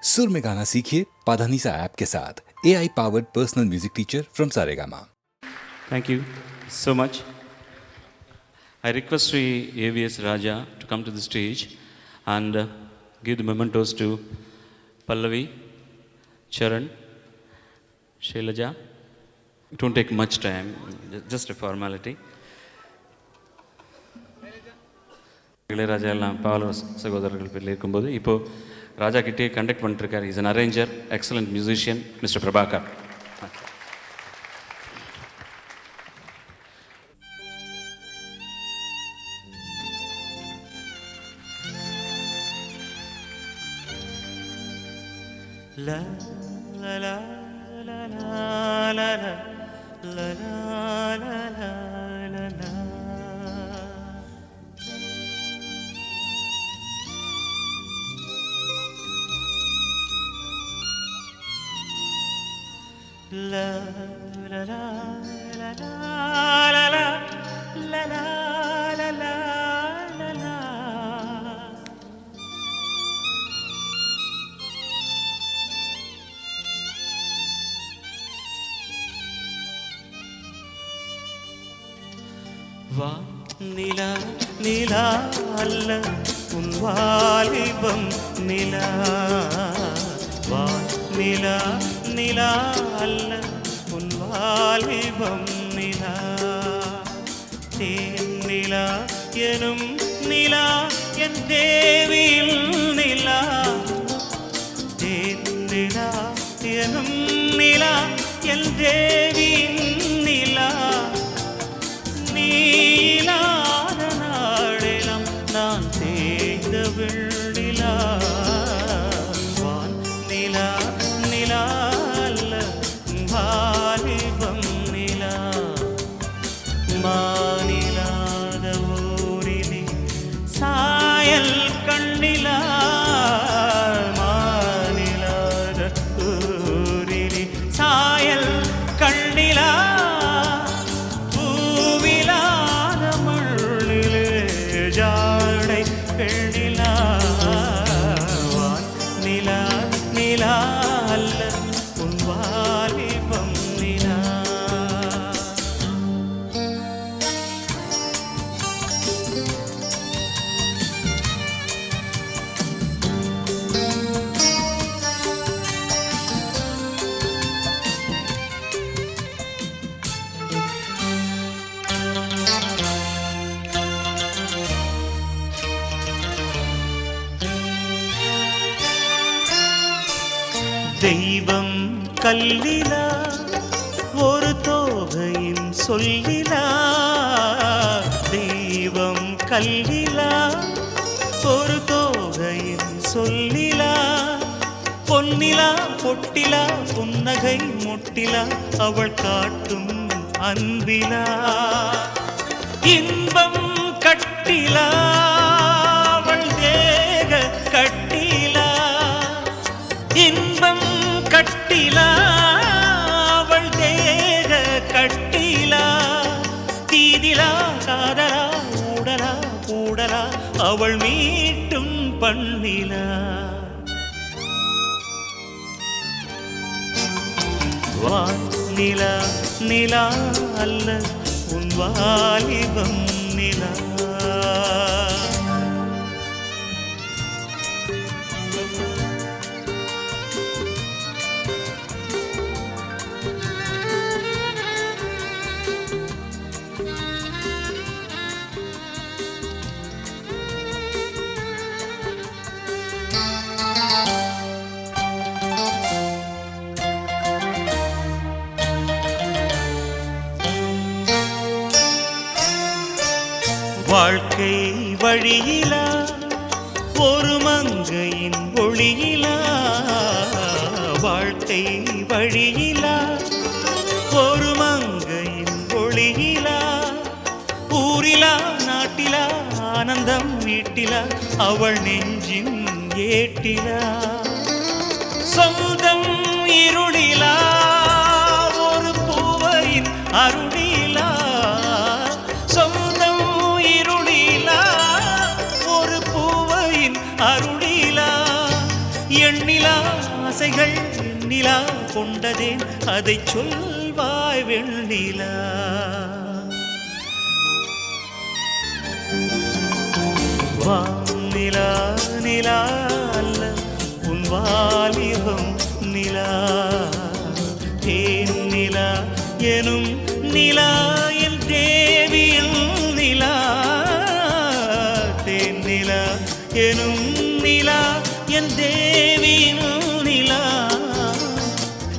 सुर में गाना सीखिए पाधानीसा ऐप के साथ AI powered personal music teacher from Saregama. Thank you so much. I request Sri AVS Raja to come to the stage and give the mementos to Pallavi, Charan, Shailaja. It won't take much time, just a formality. Ilaiyaraaja எல்லாம் பாவல சகோதரர்கள் பேரில் இருக்கும்போது இப்போது ராஜா கிட்டே conduct பண்ணிட்டுருக்கார். Is an arranger, excellent musician mister Prabhakar. La la la la la la la la la la la. La la la la la la la la la la la la. வா நிலா நிலா அல்ல உன் வாலிபம் நிலா. வா நிலா நிலா அல்ல உன் வாலிபம் நிலா. தேன் நிலா எனும் நிலா என் தேவியில் நிலா. தேன் நிலா எனும் நிலா என் தேவியின் நிலா. நீலாத நாடெல்லாம் நான் தேய்ந்த வெள்ளிலா. வான் நிலா நிலா அல்ல வாலிபம் நிலா. மாநிலாத ஊரிலே சாயல் கண்ணிலா. மாநிலாத ஊரிலே சாயல் கண்ணிலா. பூவிலாத மண்ணிலே ஜாடை பெண்ணிலா. வான் நிலா நிலா அல்ல உன் வாலிபம் நிலா. தெய்வம் கல்லிலா ஒரு தோகையின் சொல்லிலா. தெய்வம் கல்லிலா ஒரு தோகையின் சொல்லிலா. பொன்னிலா பொட்டிலா புன்னகை முட்டிலா அவள் காட்டும் அன்பிலா. இன்பம் கட்டிலா அவள் தேக கட்டிலா. இன்பம் கட்டிலா அவள் தேக கட்டிலா. தீதிலா காதலா ஊடலா கூடலா அவள் மீட்டும் பண்ணிலா. வான் நிலா நிலா அல்ல உன் வாலிபம் நிலா. வாழ்க்கை வழியிலா ஒரு மங்கையின் ஒளியிலா. வாழ்க்கை வழியிலா ஒரு மங்கையின் ஒளியிலா. ஊரிலா நாட்டிலா ஆனந்தம் வீட்டிலா அவள் நெஞ்சின் ஏட்டிலா. சொந்தம் இருளிலா ஒரு பூவையின் அருளிலா. சொந்தம் இருளிலா ஒரு பூவையின் அருளிலா. எண்ணிலா நிலா ஆசைகள் நிலா கொண்டதேன் அதை சொல்வாய் வெண்ணிலா. வானிலா நிலா அல்ல உன் வாலிபம் நிலா. தேன் நிலா எனும் நிலா என் தேவியில் நிலா. தேன் நிலா எனும் நிலா என் தேவியில் நிலா.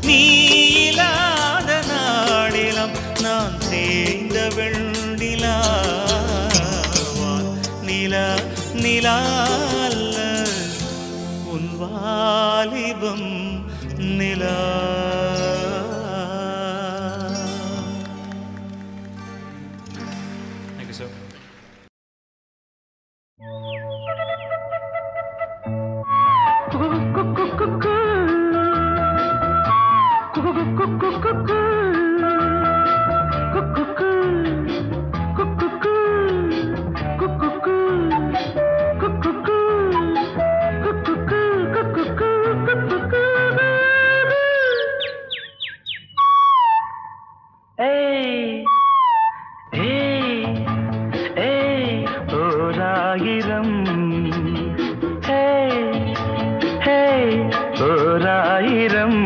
நீ இல்லாத நாளிலம் நான் தேய்ந்த வெண்ணிலா. நிலா நிலா அல்ல உன் வாலிபம் நிலா. Thank you, sir. ஓராயிரம் ஓராயிரம்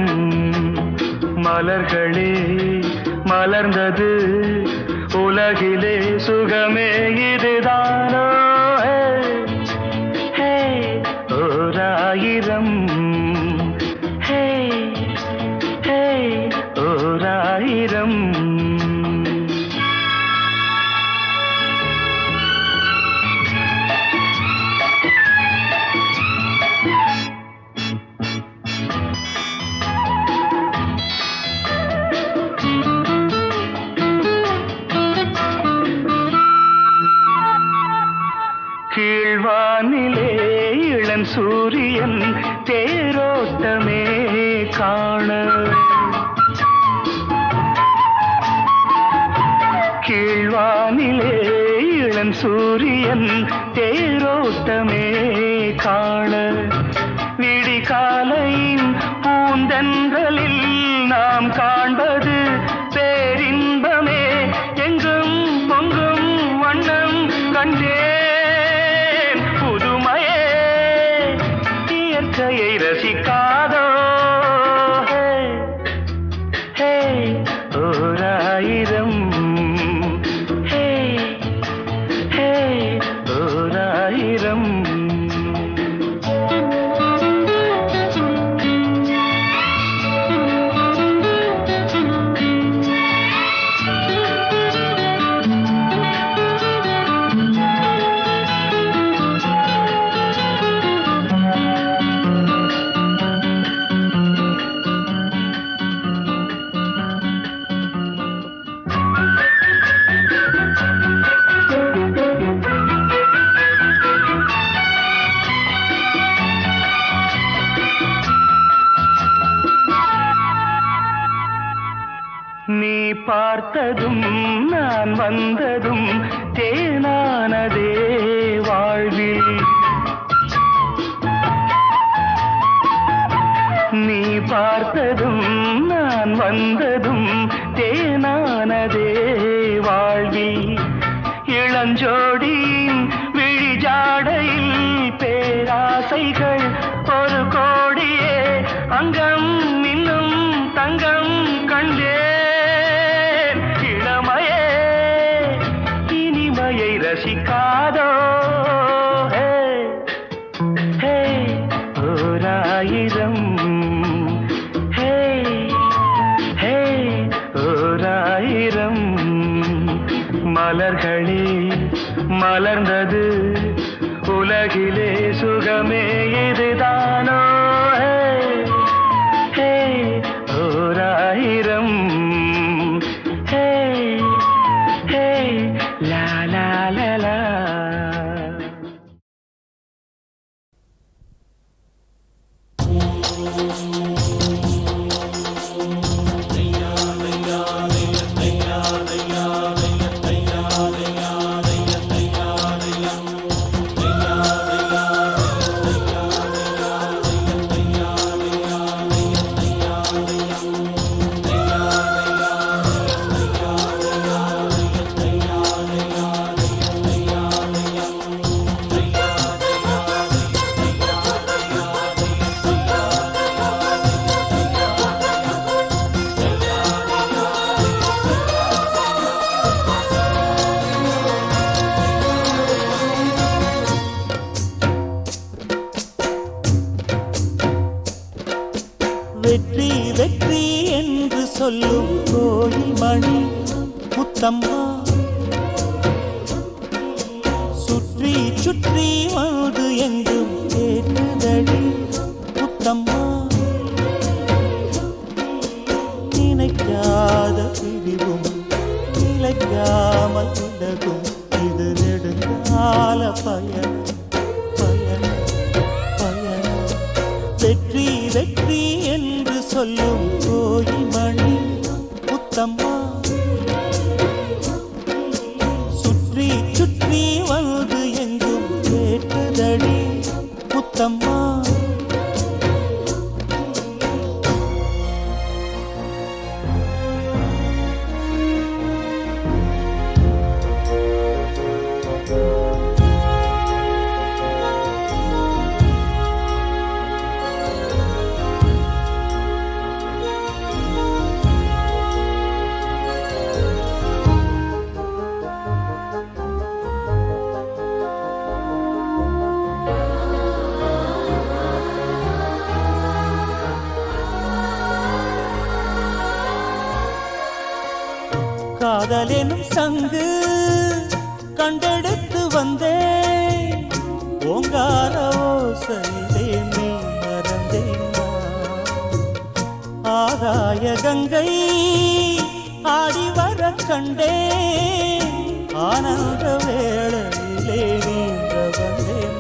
மலர்களே மலர்ந்தது உலகிலே சுகமே இதுதானோ. ஓராயிரம் ஓராயிரம் கீழ்வானிலே இளம் சூரியன் தேரோட்டமே காண. கீழ்வானிலே இளம் சூரியன் தேரோட்டமே காண. விடிகாலையின் பூந்தென்றலில் நாம் காண்பது பேரின்பமே. எங்கும் பொங்கும் வண்ணம் கண்டேன் புதுமையே இயற்கையை ரசிக்காதோ. ஓராயிரம் ஓராயிரம் நீ பார்த்ததும் நான் வந்ததும் தேனானதே வாழ்வில். நீ பார்த்ததும் நான் வந்ததும் தேனானதே வாழ்வில். இளஞ்சோடியின் விழிஜாடையில் பேராசைகள் ஒரு கோடியே அங்கம் இன்னும் தங்கம் கண்டேன். இளமையே இனிமையை ரசிக்காதோ. ஓராயிரம் ஓராயிரம் மலர்களே மலர்ந்தது உலகிலே சுகமே இதுதானோ. ஓராயிரம் லா லா லா லா. வெற்றி வெற்றி என்று சொல்லும் கோயில் மணி முத்தம்மா, சுற்றி சுற்றி வந்து எங்கும் கேட்டுதடி முத்தம்மா. நினைக்காத பிரிவும் நிலைக்காமல் விலகும், இது நெடுங்கால பயணம் பயணம் பயணம். வெற்றி வெற்றி என்று சொல்லும் கோயில் மணி முத்தம்மா, சுற்றி சுற்றி வந்து எங்கும் கேட்டுதடி முத்தம்மா. காதலெனும் சங்கு கண்டெடுத்து வந்தேன், ஓங்கார ஓசையிலே நீ மறந்தேன். ஆகாய கங்கை ஆடி வர கண்டேன், ஆனந்த வேளையிலே நீங்க வந்தேன்.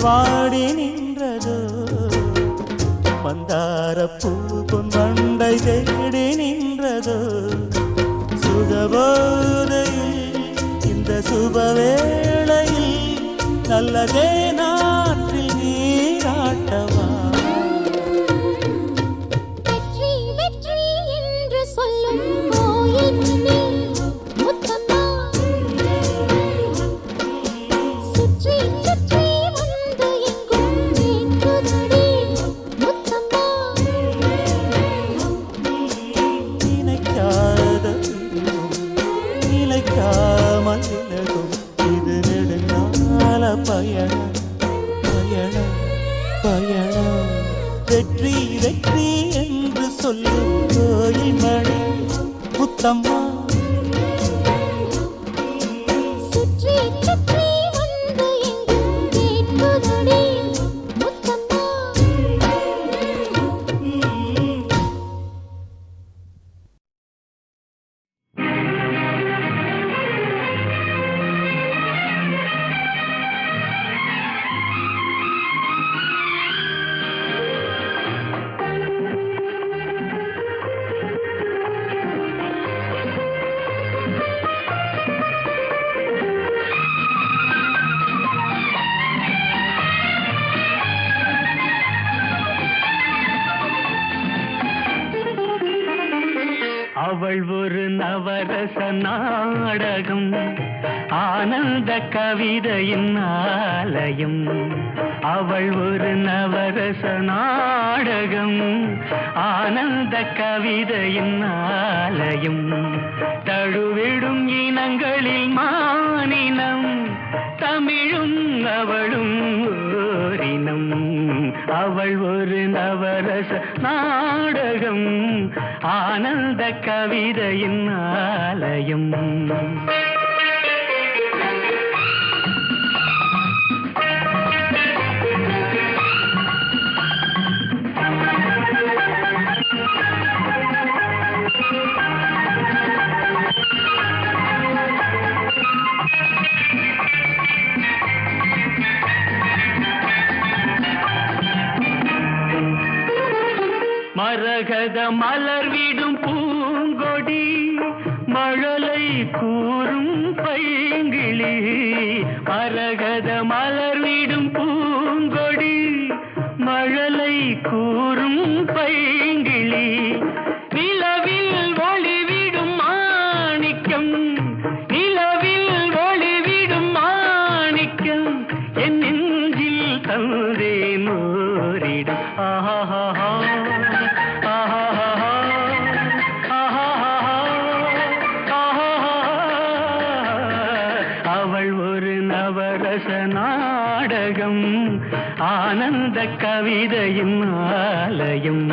வாடி நின்றதோ மந்தாரப்பூ பொன்வண்டை தேடி நின்றதோ, சுகபோதையில் இந்த சுபவேளையில் நல்லதே நாட்டில் நீராட்டவா. வெற்றி வெற்றி என்று சொல்லும் கோயில் மணி முத்தம்மா, சுற்றி சுற்றி வந்து எங்கும் கேட்குதடி முத்தம்மா. நினைக்காத நிலைக்காமல் விலகும், இது நெடுங்கால பயணம் பயணம் பயணம். வெற்றி வெற்றி என்று சொல்லும் கோயில் மணி முத்தம்மா, சுற்றி சுற்றி வந்து எங்கும் கேட்குதடி முத்தம்மா. நவரச நாடகம் ஆனந்த கவிதையின் ஆலயம் அவள் ஒரு நவரச நாடகம் ஆனந்த கவிதையின் ஆலயம் தழுவிடும் இனங்களில் மானினம் தமிழும் அவளும் ஓரினம் அவள் ஒரு நவரச நாடகம் ஆனந்த கவிதையின் ஆலயம் மரகத மலர்விடும் பூங்கொடி மழலை கூறும் பைங்கிளி மரகத மலர்விடும் பூங்கொடி மழலை கூறும் பைங்கிளி நிலவில் ஒளிவிடும் மாணிக்கம் நிலவில் ஒளிவிடும் மாணிக்கம் என் நெஞ்சில் தந்தேன் ஓரிடம் ஆஹா நாடகம் ஆனந்த கவிதையின் ஆலயம்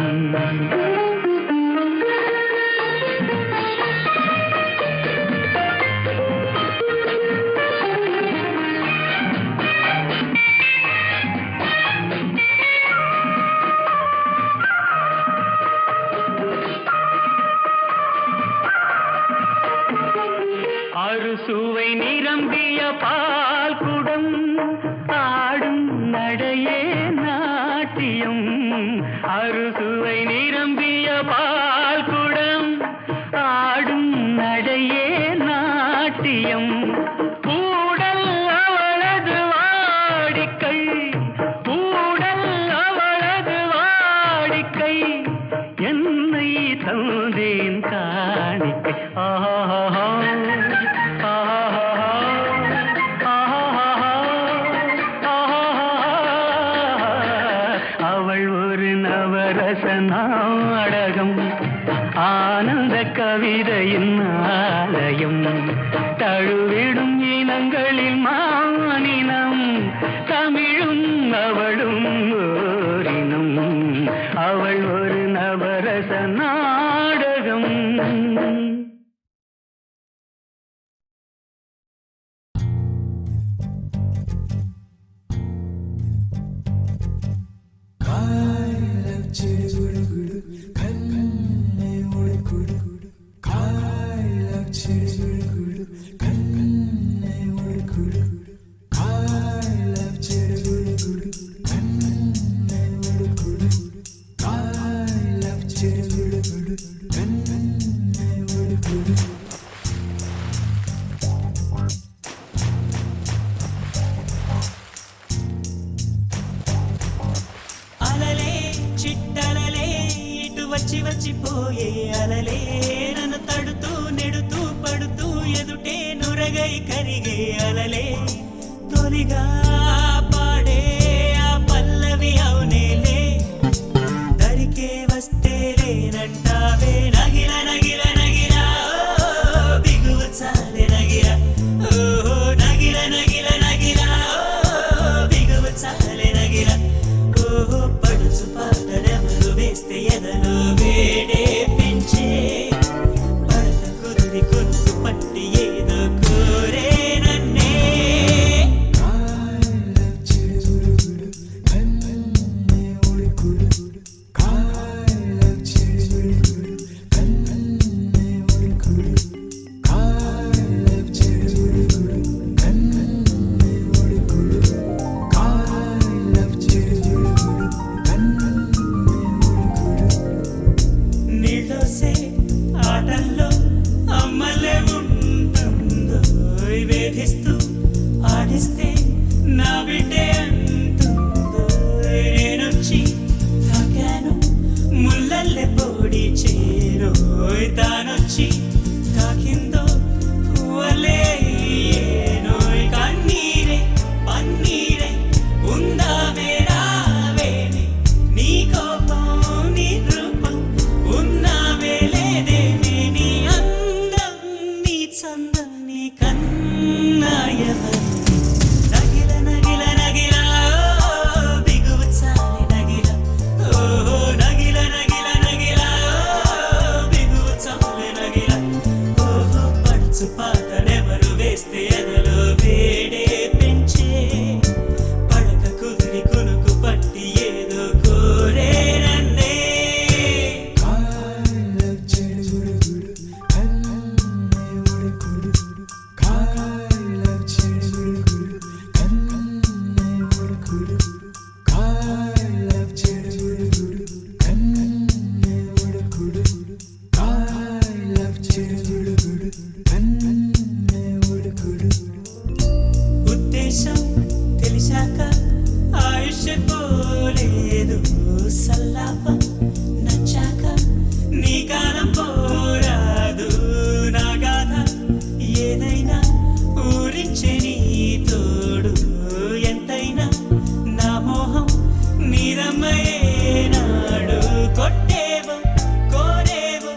அறுசுவை நிரம்பிய பால் குடம் ஆடும் நடையே நாட்டியம் அறுசுவை நிரம்பிய பால் குடம் ஆடும் நடையே நாட்டியம் கூடல் அவளது வாடிக்கை கூடல் அவளது வாடிக்கை என்னை தந்தேன் காணிக்கை அவள் ஒரு நவரச நாடகம் ஆனந்த கவிதையின் ஆலயம் தழுவிடும் இனங்களில் மானினம் தமிழும் அவளும் ஓரினம் அவள் ஒரு நவரச நாடகம் వచ్చి వచ్చిపోయే అలలే నన్ను తడుతూ నెడుతూ పడుతూ ఎదుటే నురగై కరిగే అలలే తొలిగా పాడే ఆ పల్లవి అవునేలే దరికే వస్తే లేనంటావే నగిల నగిల నగిల బిగువు చాలే నగిల ఓహో నగిల నగిల నగిల బిగువు చాలే నగిల ఓహో పడుచు పాటలెవరు వేస్తే ఎదలో వేడే పెంచే పడత కుదిరి కొనుకు పట్టి ఏదో కోరే నన్నే పడుచు పాత నెమరు వేస్తే ఎదలో వేడే పెంచే పడక కుదిరి కునుకు పట్టి ఏదో కోరే నన్నే ఉద్దేశం తెలిసాక ఆయుష్ పోలేదు సల్లాపం నచ్చాక నీ కాలం పోరాదు నా గాథ ఏదైనా ఊరించే నీ తోడు ఎంతైనా నా మోహం నీరమ్మయేనాడు కొట్టేవో కోరేవో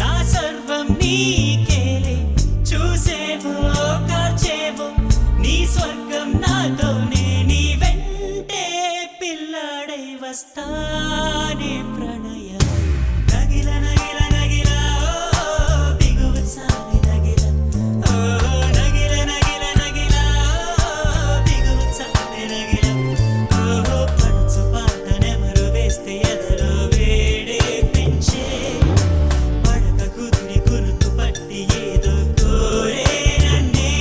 నా సర్వం నీకేలే చూసేవో కాల్చేవో నీ స్వర్గం నాతోనే నీ వెంటే పిల్లాడై వస్తానే ప్రణయం నగిల నగిల నగిల బిగువు చాలి నగిల నగిల నగిల నగిల బిగువు చాలి నగిల పడుచు పాట నెమరు వేస్తే ఎదలో వేడే పెంచే పడక కుదిరి కునుకు పట్టి ఏదో కోరే నన్నే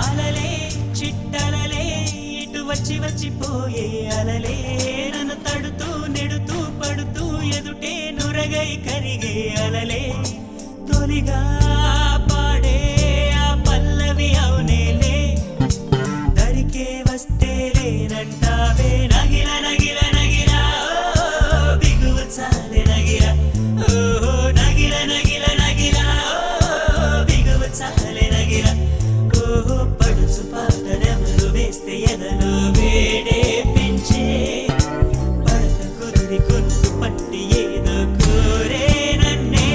అలలే చిట్టలలే ఇటు వచ్చి వచ్చిపోయే అలలే నన్ను తడుతూ నెడుతూ పడుతూ ఎదుటే నురగై కరిగే అలలే తొలిగా పాడే ఆ పల్లవి అవునేలే దరికే వస్తే లేనంటావే నగిల నగిల నగిల బిగువు చాలే నగిల నగిల నగిల నగిల బిగువు చాలే నగిల పడుచు పాట నెమరు వేస్తే ఎదలో వేడే పెంచే పడక కుదిరి కునుకు పట్టి ఏదో కోరే నన్నే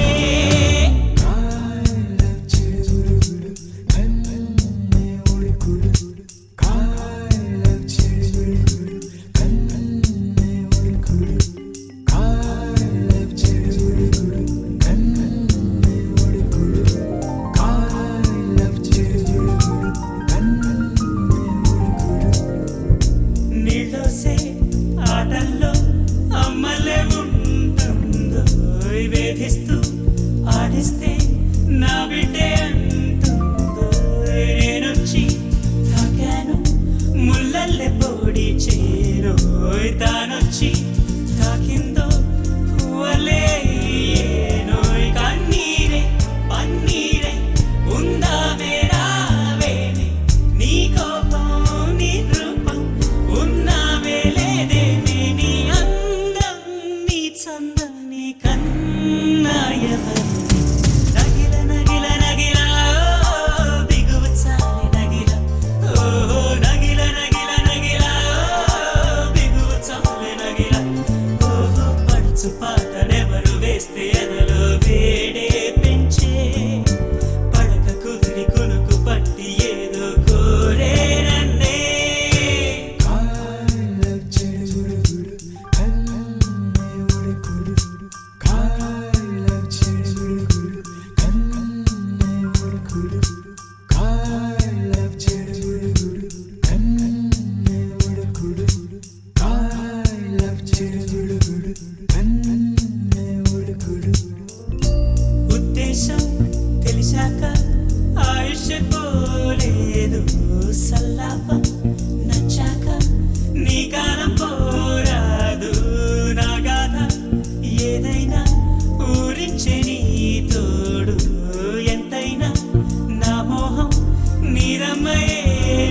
అమ్మయే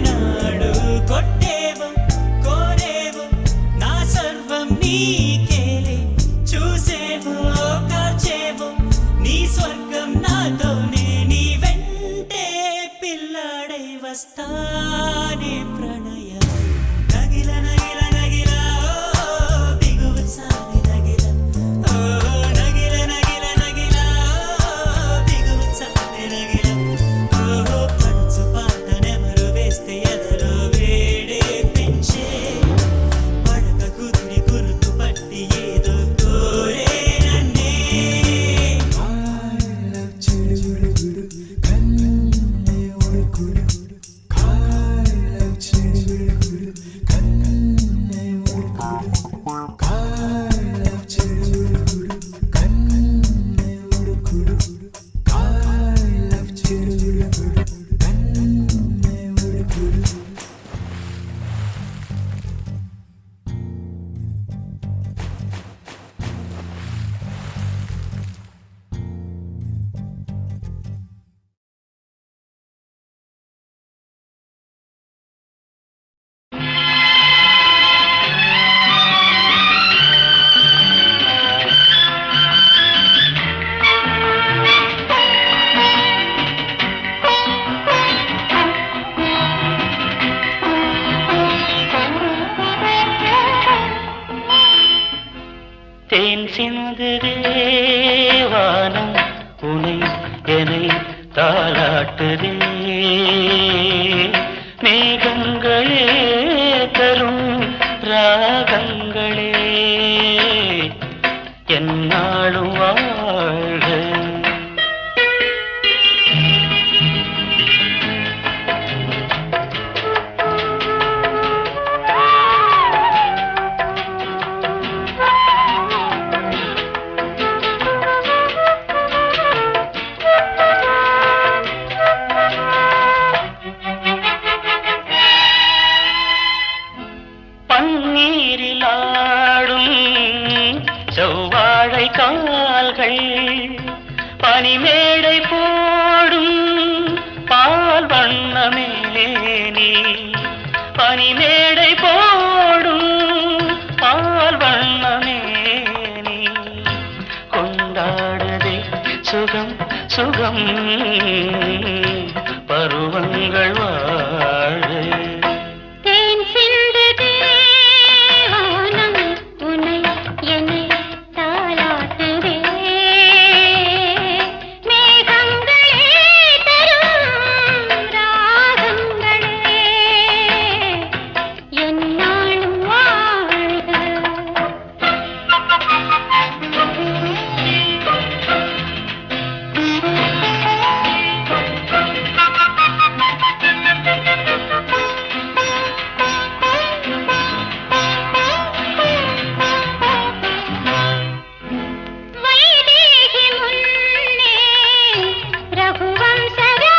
నాడు కొట్టేవో కోరేవో నా సర్వం నీకేలే చూసేవో కాచేవో నీ స్వర్గం నాతోనే నీ వెంటే పిల్లాడై వస్తానే ప్రణయ నగిల నగిల నగిల దిగువ సారి నగిల నగిల నగిల నగిల దిగువ సారి నగిల పడుచు పాటనెవరు వేస్తే ఎదలో వేడే పెంచే పడక కుదిరి కురుకు పట్టి ఏదో కోరే నన్నే தேன் சிந்துதே வானம் உனை என்னை தாலாட்டுதே மேகங்களே தரும் ராகங்களே என்னாலும் வாழ்க பன்னீரிலாடும் செவ்வாழை கால்கள் பனிமேடை போடும் பால் வண்ணமேனி பனிமேடை போடும் பால் வண்ணமேனி கொண்டாடுதே சுகம் சுகம் பருவங்கள் வாழ தேன் சிந்துதே வானம் உனை என்னை தாலாட்டுதே மேகங்களே தரும் ராகங்களே என்னாலும் வாழ்க வைதேகி முன்னே ரகுவம்சராமன்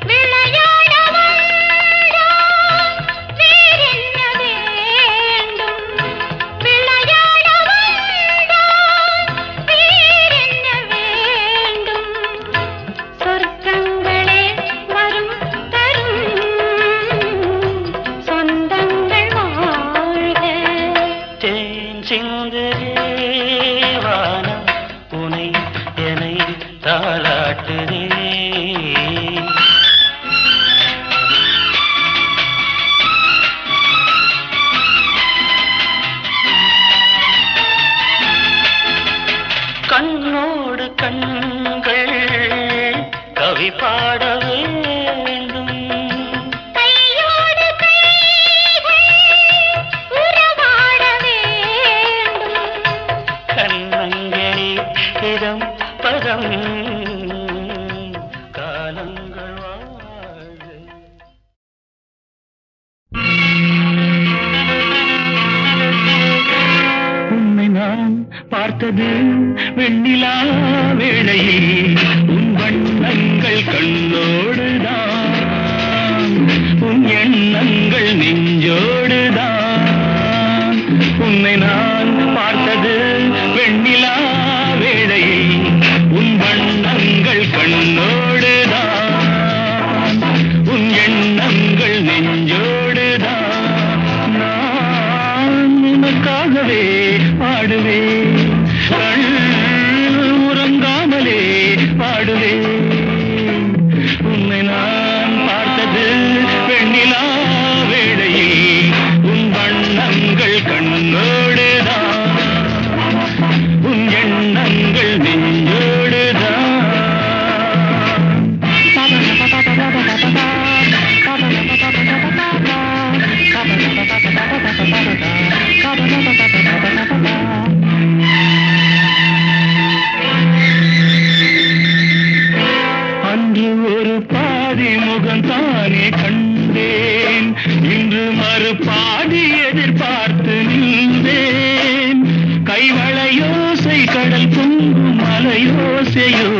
விளையாட வந்தான் வேறென்ன வேண்டும் விளையாட வந்தான் வேறென்ன வேண்டும் சொர்க்கங்களே வரும் தரும் சொந்தங்கள் வாழ்க தேன் சிந்துதே வானம் உனை என்னை தாலாட்டுதே கண்ணோடு கண்கள் கவி பாட வேண்டும் கையோடு கைகள் உறவாட வேண்டும் கண்ணங்களே இதம் பதம் காலங்கள் வாழ்க உன்னை நான் பார்த்தது வெண்ணிலா வேளையில் உன் வண்ணங்கள் கண்ணோடுதான் உன் எண்ணங்கள் நெஞ்சோடுதான் உன்னை நான் பார்த்தது வெண்ணிலா வேளையில் உன் வண்ணங்கள் கண்ணோடுதான் அன்று ஒரு பாதி முகம்தானே கண்டேன், இன்று மறுபாதி எதிர்பார்த்து நின்றேன். கைவளையோசை கடல் பொங்கும் மலையோசையோ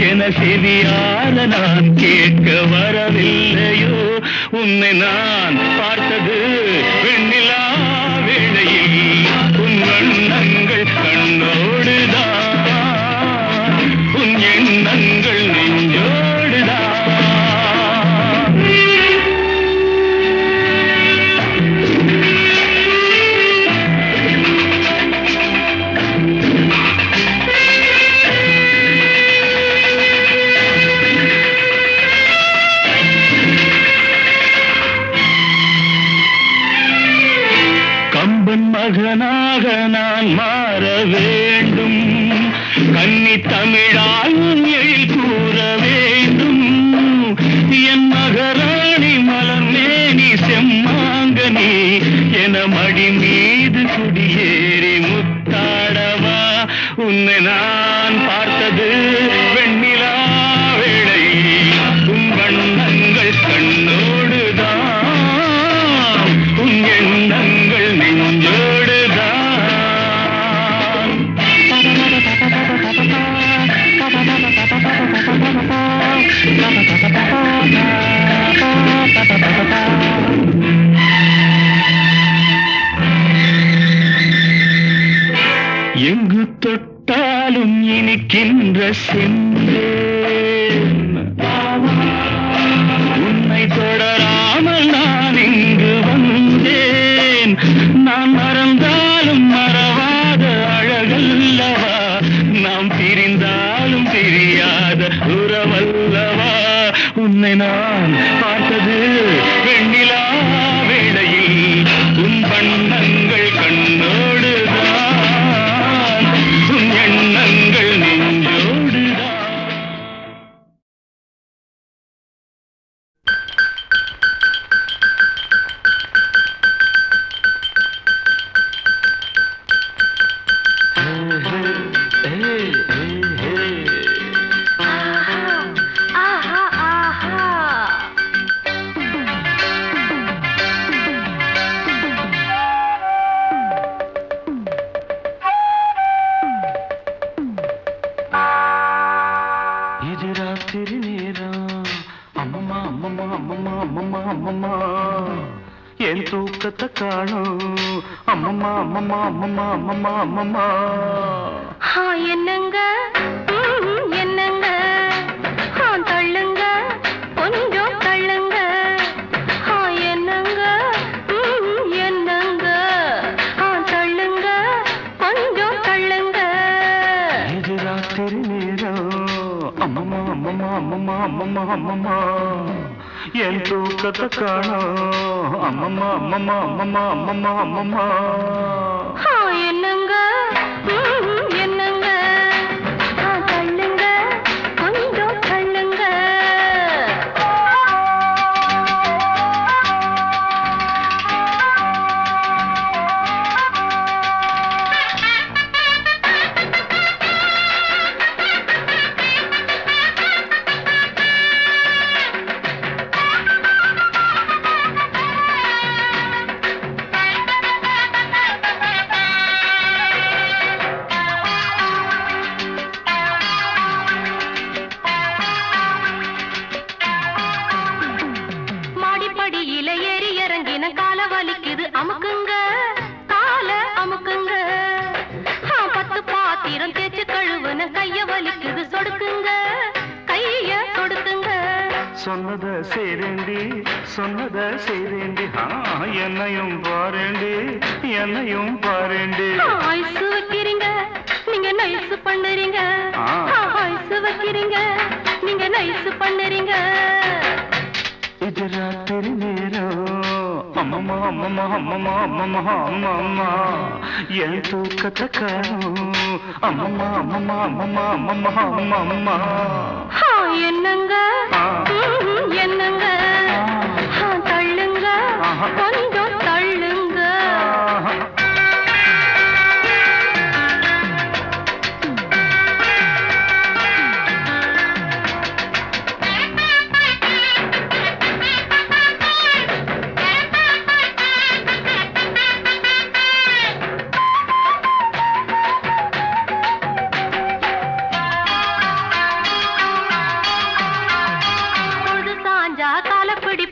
என செவியார நான் கேட்க வரவில்லையோ. உன்னை நான் பார்த்தது வெண்ணிலா வேளையில், உன் வண்ணங்கள் கண்ணோடுதான், உன் எண்ணங்கள் நெஞ்சோடுதான். கம்பன் மகனாக நான் மாற வேண்டும், கன்னி தமிழால் எழில் கூற வேண்டும். என் மகராணி மலர்மேனி செம்மாங்கனி என மடி மீது குடியேறி முத்தாடவா. உன்னை நான் பார்த்தது வெண்ணிலா வேளை, உன் வண்ணங்கள் கண்ணோடுதான், உன் எண்ணங்கள் நெஞ்சோடுதான். எங்கு தொட்டாலும் இனிக்கின்ற செந்தேன், உன்னை தொடராமல் நான் இங்கு வந்தேன். நான் மறந்தாலும் மறவாத அழகல்லவா, நாம் பிரிந்தாலும் பிரியாத உறவல்லவா. உன்னை நான் பார்த்தது வெண்ணிலா வேளையில், உன் வண்ணங்கள் கண்ணோடுதான், உன் எண்ணங்கள் நெஞ்சோடுதான். ஆஹா ஆஹா இது ராத்திரி நேரம், அம்மம்மா அம்மம்மா அம்மம்மா அம்மம்மா அம்மம்மா, என் தூக்கத்தை காணும், அம்மம்மா அம்மம்மா அம்மம்மா அம்மம்மா அம்மம்மா. என்னங்க என்னங்க தள்ளுங்க கொஞ்சம் தள்ளுங்க. என்னங்க என்னங்க தள்ளுங்க கொஞ்சம் தள்ளுங்க. இது ராத்திரி நேரம், அம்மம்மா அம்மம்மா அம்மம்மா அம்மம்மா அம்மம்மா, என் தூக்கத்தை காணும், அம்மம்மா அம்மம்மா அம்மம்மா அம்மம்மா அம்மம்மா. என்னங்க என்னங்க தள்ளுங்க கொஞ்சம் தள்ளுங்க. மாடிப்படியில ஏறி இறங்கின கால வலிக்குது அமுக்குங்க, கால அமுக்குங்க. 10 பாத்திரம் தேய்ச்சு கழுவுன கைய வலிக்குது சொடுக்குங்க, கைய சொடுக்குங்க. சொன்னத செய்றேண்டி சொன்னத செய்றேண்டி, என்னையும் பாரேண்டி என்னையும் பாரேண்டி. ஐசு வைக்கிறீங்க நீங்க நைசு பண்ணுறீங்க, ஐசு வைக்கிறீங்க நீங்க நைசு பண்ணுறீங்க. இது ராத்திரி நேரம், அம்மம்மா அம்மம்மா அம்மம்மா அம்மம்மா அம்மம்மா, என் தூக்கத்தை காணும், அம்மம்மா அம்மம்மா அம்மம்மா அம்மம்மா அம்மம்மா. என்னங்க என்னங்க தள்ளுங்க கொஞ்சம் தள்ளுங்க.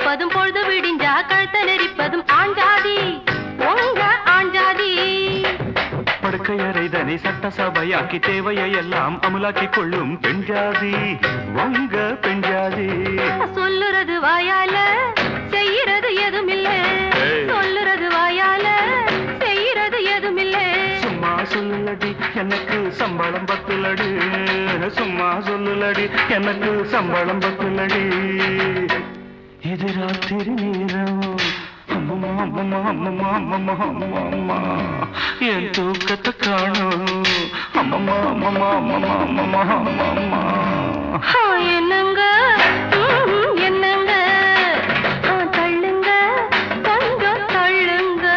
படுப்பதும் பொழுது விடிஞ்சா கழுத்த நெரிப்பதும் ஆஞ்சாதி உங்க ஆஞ்சாதி. படுக்கையறைதனை சட்டசபையாக்கி தேவையை எல்லாம் அமலாக்கிக் கொள்ளும் பெண்ஜாதி உங்க பெண்ஜாதி. சொல்லுறது வாயால செய்யறது எதுவும் இல்ல, சொல்லுறது வாயால செய்யறது எதுவும் இல்ல. சும்மா சொல்லுலடி எனக்கு சம்பளம் பத்துலடி, சும்மா சொல்லுலடி எனக்கு சம்பளம் பத்துலடி. இது ராத்திரி நேரம் அம்மம்மா அம்மம்மா அம்மம்மா அம்மம்மா அம்மம்மா என் தூக்கத்தை காணும் அம்மம்மா அம்மம்மா அம்மம்மா அம்மம்மா அம்மம்மா. என்னங்க என்னங்க தள்ளுங்க கொஞ்சம் தள்ளுங்க.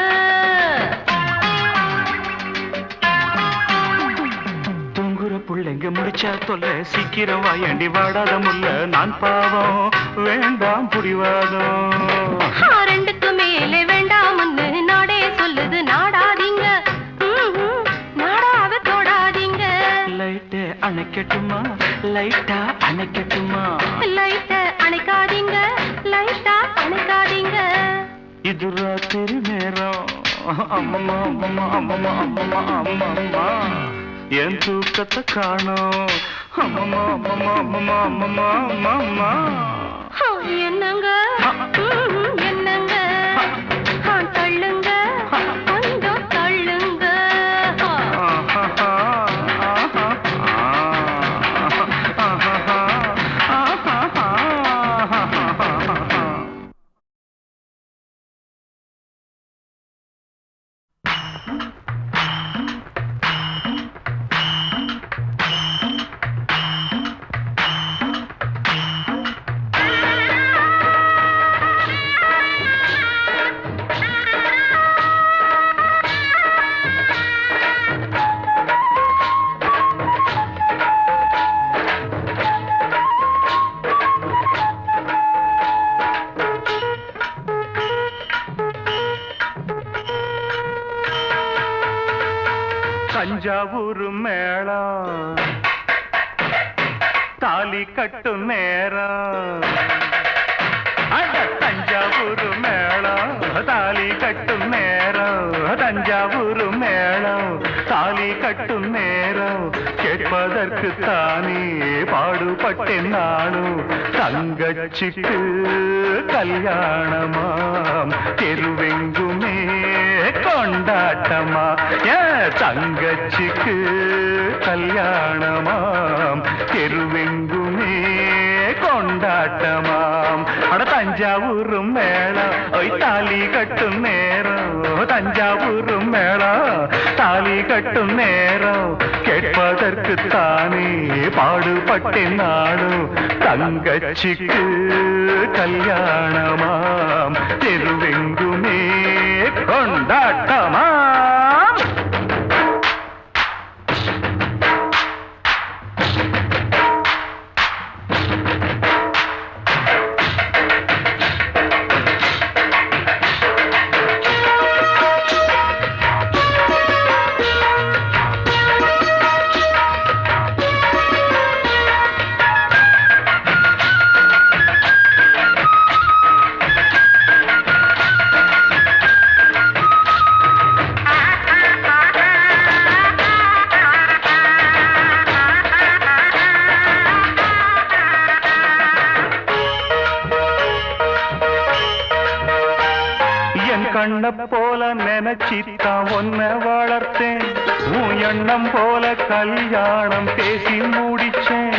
தூங்குற புள்ளைங்க முடிச்சா தொல்ல சீக்கிரம் வாயண்டி வாடாத முல்ல நான் பாவம் வேண்டாம் புடிவாதம். ரெண்டுக்கு மேலே வேண்டாம்னு நாடே சொல்லுது நாடாதீங்க, நாடாவ தொடாதீங்க. லைட்டை அணைக்கட்டுமா லைட்டா அணைக்கட்டுமா, லைட்ட அணைக்காதீங்க லைட்டா அணைக்காதீங்க. இது ராத்திரி நேரம் அம்மம்மா அம்மம்மா அம்மம்மா அம்மம்மா அம்மம்மா என் தூக்கத்தை காணும் அம்மம்மா அம்மம்மா அம்மம்மா அம்மம்மா அம்மம்மா. என்னங்க என்னங்க தள்ளுங்க கொஞ்சம் தள்ளுங்க. தஞ்சாவூர் மேளம் தாலி கட்டும் நேரம், தஞ்சாவூர் மேளம் தாலி கட்டும் நேரம், தஞ்சாவூர் மேளம் தாலி கட்டும் நேரம் கேட்பதற்கு தானே பாடுபட்டேன் நானும். தங்கச்சிக்கு கல்யாணமாம் தெருவெங்குமே கொண்டாட்டமா, தங்கச்சிக்கு கல்யாணமாம் தெருவெங்குமே கொண்டாட்டமாம். அட தஞ்சாவூர் மேளம் ஒய் தாலி கட்டும் நேரம், தஞ்சாவூர் மேளம் தாலி கட்டும் நேரம் கேட்பதற்கு தானே பாடுபட்டேன் நானும். தங்கச்சிக்கு கல்யாணமாம் தெருவெங்குமே கொண்டாட்டமாம். கண்ண போல நினைச்சித்தான் ஒன்ன வளர்த்தேன், உன் எண்ணம் போல கல்யாணம் பேசி முடிச்சேன்.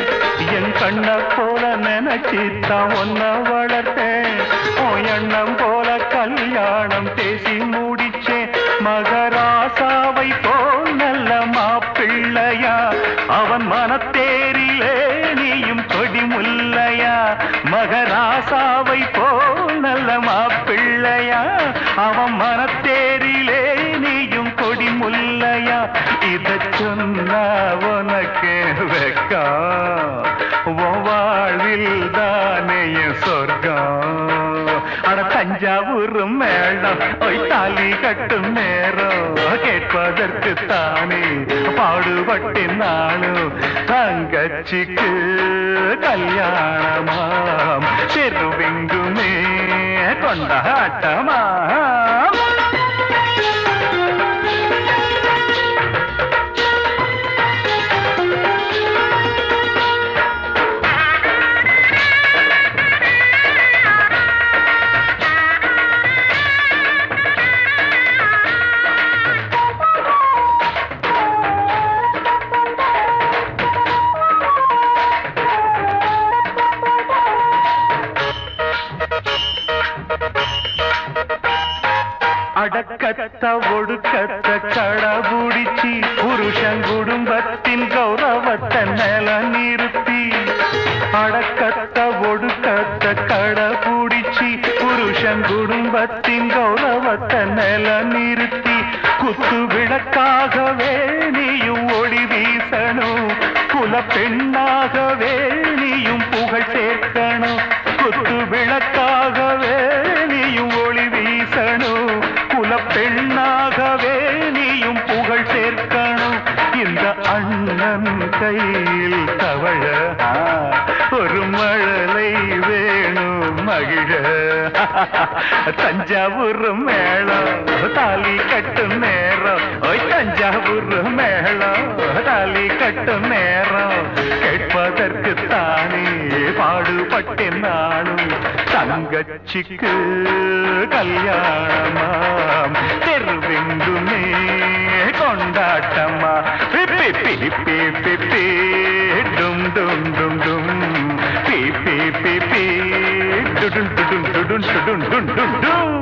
என் கண்ண போல நினைச்சித்தான் ஒன்ன வளர்த்தேன், உன் எண்ணம் போல கல்யாணம் பேசி முடிச்சேன். மகராசாவை போல் நல்ல மாப்பிள்ளையா, அவன் மனத்தேரிலே நீயும் கொடி முல்லையா. மகராசாவை போல் நல்ல மாப்பிள்ளையா, அவன் மனத்தேரிலே நீயும் கொடி முல்லையா. இத சொன்னா உனக்கு வெக்கா, வாழ்வில் தானே சொர்க்கம். அட தஞ்சாவூர் மேளம் ஒய் தாலி கட்டும் நேரம் கேட்பதற்கு தானே பாடுபட்டேன் நானும். தங்கச்சிக்கு கல்யாணமாம் தெருவெங்குமே கொண்டாட்டமா அடக்கத்த ஒடுக்கத்த கடபுடிச்சி புருஷன் குடும்பத்தின் கௌரவத்தை நில நிறுத்தி அடக்கத்த ஒடுக்கத்த கடபுடிச்சி புருஷன் குடும்பத்தின் கௌரவத்தை நில நிறுத்தி குத்து விளக்காகவே நீயும் ஒளி வீசணும் குல பெண்ணாகவே நீயும் புகழ் சேர்க்கணும் குத்து விளக்காகவே நீயும் ஒளி வீசணும் பெண்ணாகவே நீயும் புகழ் சேர்க்கணும் இந்த அண்ணன் கையில் தவழ ஒரு மழலை வேணும் மகிழ தஞ்சாவூர் மேளம் தாலி கட்டும் நேரம் ஓய் தஞ்சாவூர் மேளம் தாலி கட்டும் நேரம் கேட்பதற்கு தானே பாடுபட்டேன் நானும் தங்கச்சிக்கு கல்யாணமாம் தெருவெங்குமே கொண்டாட்டமா பிப்பி பிப்பி பிப்பி டும் டும் டும் டும் பிப்பி பிப்பி டுடும் டுடும் டுடும் டுடும் டும் டும் டும்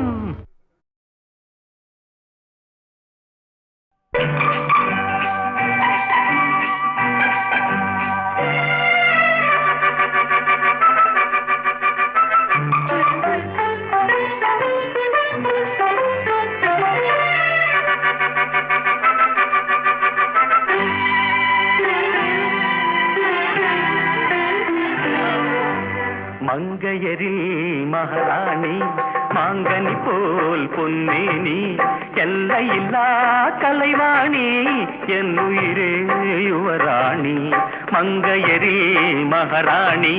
மங்கையரில் மகாராணி மாங்கனி போல் பொன்னேனி எல்லையில்லா கலைவாணி என் உயிரே யுவராணி மங்கையரில் மகாராணி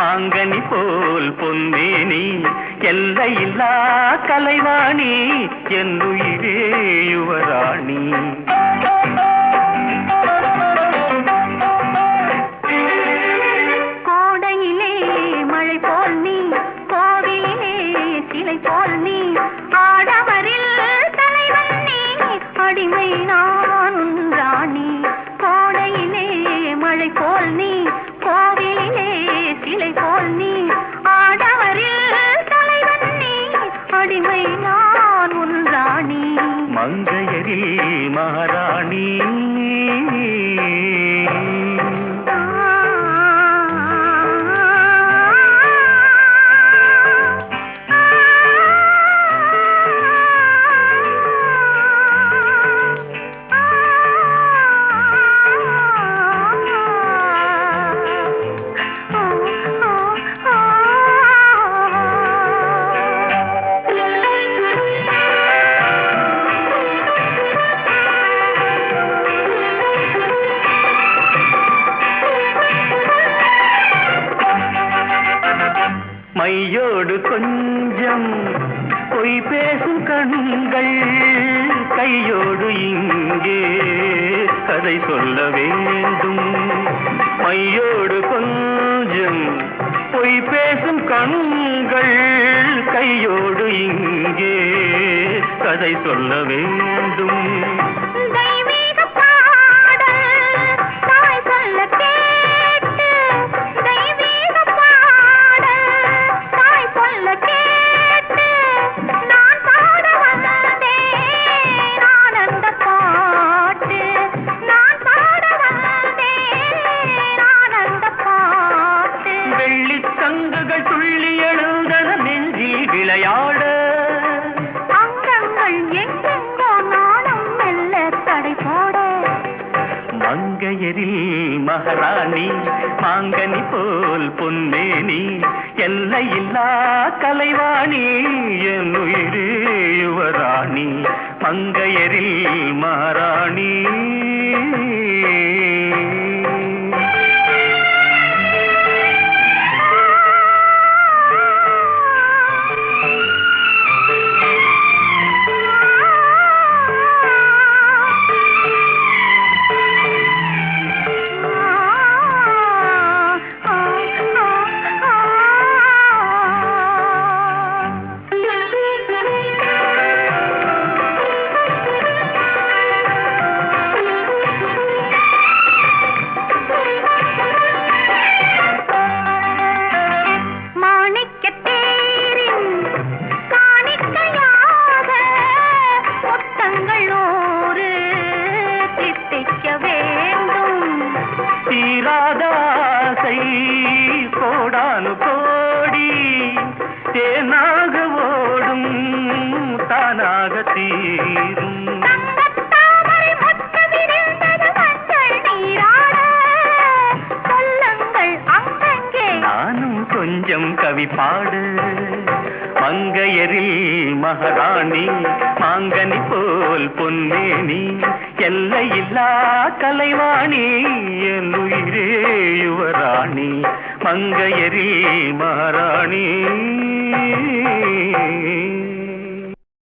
மாங்கனி போல் பொன்னேனி எல்லையில்லா கலைவாணி என் உயிரே யுவராணி மங்கையரில் மகாராணி மையோடு கொஞ்சம் பொய் பேசும் கண்கள் கையோடு இங்கே கதை சொல்ல வேண்டும் மையோடு கொஞ்சம் பொய் பேசும் கண்கள் கையோடு இங்கே கதை சொல்ல வேண்டும் மங்கையரில் மகாராணி மாங்கனி போல் பொன்னேனி எல்லையில்லா கலைவாணி என் உயிரே யுவராணி மங்கையரில் மகாராணி பாடு மங்கையரில் மகாராணி மாங்கனி போல் பொன்னேனி எல்லையில்லா கலைவாணி என் உயிரே யுவராணி மங்கையரில் மகாராணி